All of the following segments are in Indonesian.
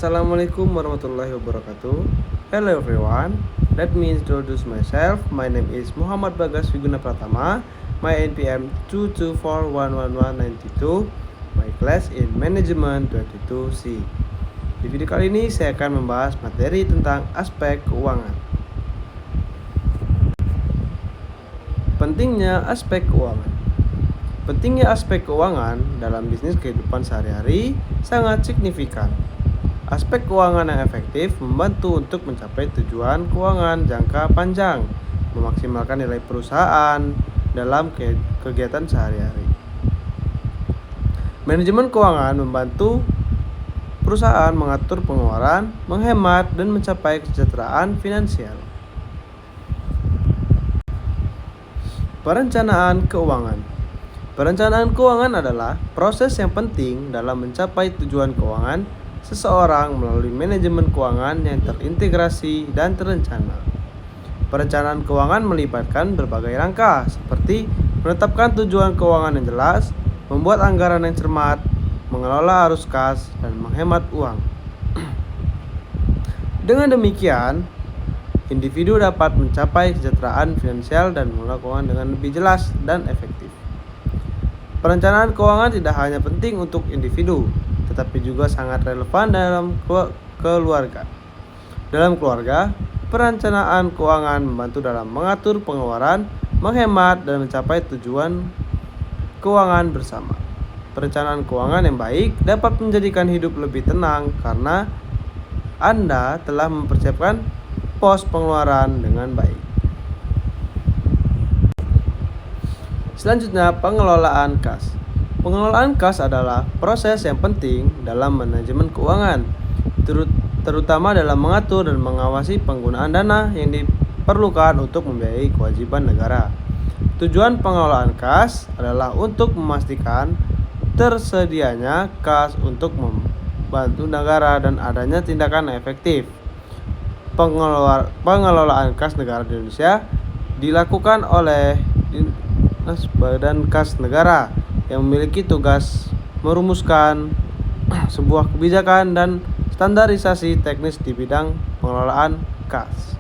Assalamualaikum warahmatullahi wabarakatuh. Hello everyone. Let me introduce myself. My name is Muhammad Bagas Wiguna Pratama. My NPM 2241192. My class in Management 22C. Di video kali ini saya akan membahas materi tentang aspek keuangan. Pentingnya aspek keuangan. Pentingnya aspek keuangan dalam bisnis kehidupan sehari-hari sangat signifikan. Aspek keuangan yang efektif membantu untuk mencapai tujuan keuangan jangka panjang, memaksimalkan nilai perusahaan dalam kegiatan sehari-hari. Manajemen keuangan membantu perusahaan mengatur pengeluaran, menghemat, dan mencapai kesejahteraan finansial. Perencanaan keuangan. Perencanaan keuangan adalah proses yang penting dalam mencapai tujuan keuangan seseorang melalui manajemen keuangan yang terintegrasi dan terencana. Perencanaan keuangan melibatkan berbagai rangka seperti menetapkan tujuan keuangan yang jelas, membuat anggaran yang cermat, mengelola arus kas, dan menghemat uang. Dengan demikian, individu dapat mencapai kesejahteraan finansial dan mengelola keuangan dengan lebih jelas dan efektif. Perencanaan keuangan tidak hanya penting untuk individu, tetapi juga sangat relevan dalam keluarga. Dalam keluarga, perencanaan keuangan membantu dalam mengatur pengeluaran, menghemat, dan mencapai tujuan keuangan bersama. Perencanaan keuangan yang baik dapat menjadikan hidup lebih tenang karena Anda telah mempersiapkan pos pengeluaran dengan baik. Selanjutnya, pengelolaan kas. Pengelolaan kas adalah proses yang penting dalam manajemen keuangan, terutama dalam mengatur dan mengawasi penggunaan dana yang diperlukan untuk membiayai kewajiban negara. Tujuan pengelolaan kas adalah untuk memastikan tersedianya kas untuk membantu negara dan adanya tindakan efektif. Pengelolaan kas negara di Indonesia dilakukan oleh Badan Kas Negara yang memiliki tugas merumuskan sebuah kebijakan dan standarisasi teknis di bidang pengelolaan kas.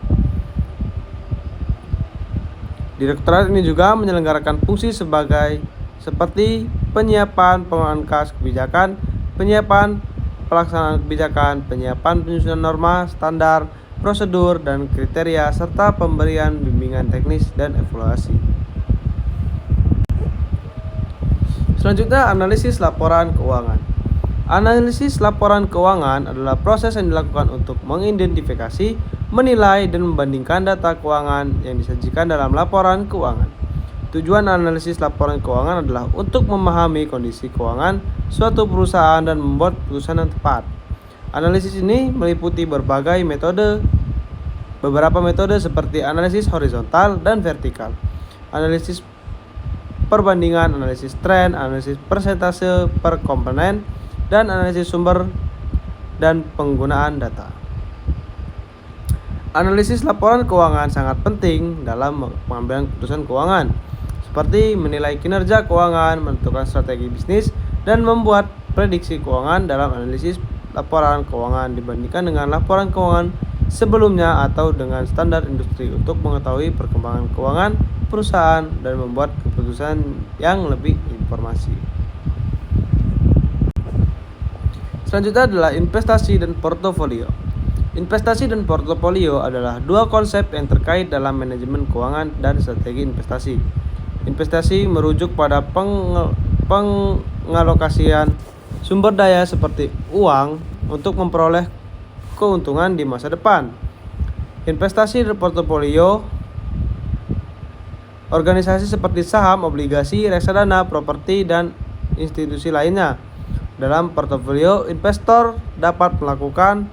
Direktorat ini juga menyelenggarakan fungsi seperti penyiapan pengelolaan kas kebijakan, penyiapan pelaksanaan kebijakan, penyiapan penyusunan norma, standar, prosedur, dan kriteria, serta pemberian bimbingan teknis dan evaluasi. Selanjutnya, analisis laporan keuangan. Analisis laporan keuangan adalah proses yang dilakukan untuk mengidentifikasi, menilai, dan membandingkan data keuangan yang disajikan dalam laporan keuangan. Tujuan analisis laporan keuangan adalah untuk memahami kondisi keuangan suatu perusahaan dan membuat keputusan yang tepat. Analisis ini meliputi beberapa metode seperti analisis horizontal dan vertikal, analisis perbandingan, analisis tren, analisis persentase per komponen, dan analisis sumber dan penggunaan data. Analisis laporan keuangan sangat penting dalam pengambilan keputusan keuangan, seperti menilai kinerja keuangan, menentukan strategi bisnis, dan membuat prediksi keuangan. Dalam analisis laporan keuangan dibandingkan dengan laporan keuangan sebelumnya atau dengan standar industri untuk mengetahui perkembangan keuangan perusahaan dan membuat keputusan yang lebih informasi. Selanjutnya adalah investasi dan portofolio. Investasi dan portofolio adalah dua konsep yang terkait dalam manajemen keuangan dan strategi investasi. Investasi merujuk pada pengalokasian sumber daya seperti uang untuk memperoleh keuntungan di masa depan. Investasi dan portofolio organisasi seperti saham, obligasi, reksadana, properti, dan institusi lainnya. Dalam portofolio, investor dapat menghasilkan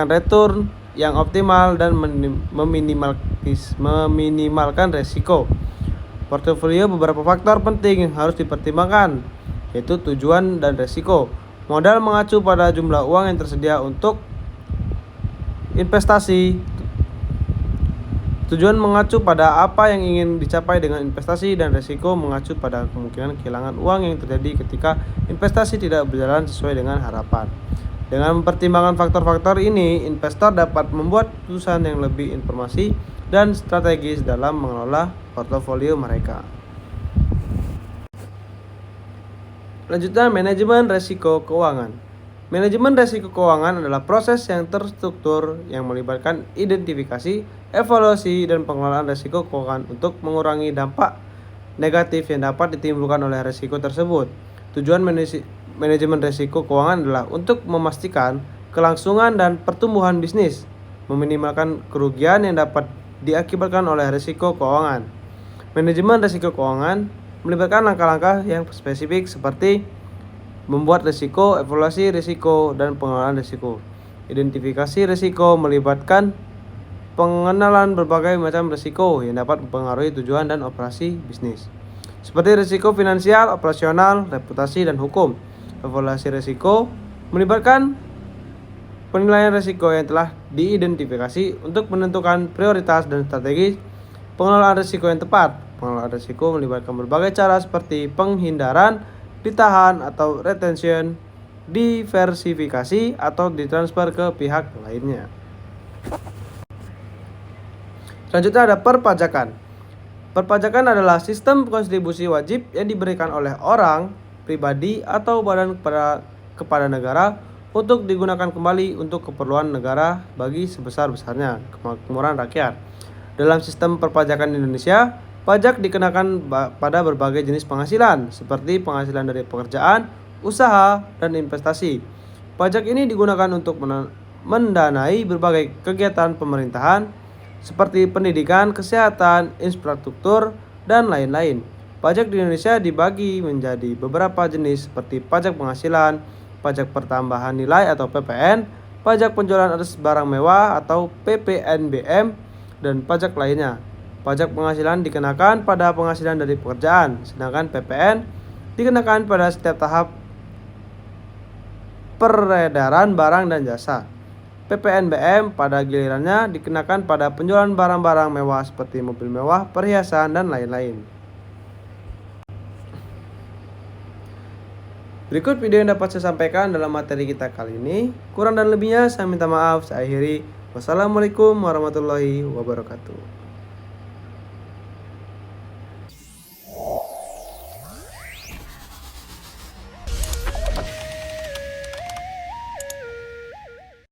return yang optimal dan meminimalkan resiko. Portofolio beberapa faktor penting yang harus dipertimbangkan, yaitu tujuan dan resiko. Modal mengacu pada jumlah uang yang tersedia untuk investasi. Tujuan mengacu pada apa yang ingin dicapai dengan investasi, dan resiko mengacu pada kemungkinan kehilangan uang yang terjadi ketika investasi tidak berjalan sesuai dengan harapan. Dengan mempertimbangkan faktor-faktor ini, investor dapat membuat keputusan yang lebih informasi dan strategis dalam mengelola portofolio mereka. Selanjutnya, manajemen risiko keuangan. Manajemen risiko keuangan adalah proses yang terstruktur yang melibatkan identifikasi, evaluasi, dan pengelolaan risiko keuangan untuk mengurangi dampak negatif yang dapat ditimbulkan oleh risiko tersebut. Tujuan manajemen risiko keuangan adalah untuk memastikan kelangsungan dan pertumbuhan bisnis, meminimalkan kerugian yang dapat diakibatkan oleh risiko keuangan. Manajemen risiko keuangan melibatkan langkah-langkah yang spesifik seperti membuat risiko, evaluasi risiko, dan pengelolaan risiko. Identifikasi risiko melibatkan pengenalan berbagai macam risiko yang dapat mempengaruhi tujuan dan operasi bisnis, seperti risiko finansial, operasional, reputasi, dan hukum. Evaluasi risiko melibatkan penilaian risiko yang telah diidentifikasi untuk menentukan prioritas dan strategi pengelolaan risiko yang tepat. Pengelolaan risiko melibatkan berbagai cara seperti penghindaran, ditahan atau retention, diversifikasi, atau ditransfer ke pihak lainnya. Selanjutnya ada perpajakan. Perpajakan adalah sistem kontribusi wajib yang diberikan oleh orang, pribadi, atau badan kepada negara untuk digunakan kembali untuk keperluan negara bagi sebesar-besarnya kemakmuran rakyat. Dalam sistem perpajakan di Indonesia, pajak dikenakan pada berbagai jenis penghasilan, seperti penghasilan dari pekerjaan, usaha, dan investasi. Pajak ini digunakan untuk mendanai berbagai kegiatan pemerintahan, seperti pendidikan, kesehatan, infrastruktur, dan lain-lain. Pajak di Indonesia dibagi menjadi beberapa jenis seperti pajak penghasilan, pajak pertambahan nilai atau PPN, pajak penjualan atas barang mewah atau PPNBM, dan pajak lainnya. Pajak penghasilan dikenakan pada penghasilan dari pekerjaan, sedangkan PPN dikenakan pada setiap tahap peredaran barang dan jasa. PPNBM pada gilirannya dikenakan pada penjualan barang-barang mewah seperti mobil mewah, perhiasan, dan lain-lain. Berikut video yang dapat saya sampaikan dalam materi kita kali ini. Kurang dan lebihnya saya minta maaf. Saya akhiri. Wassalamualaikum warahmatullahi wabarakatuh.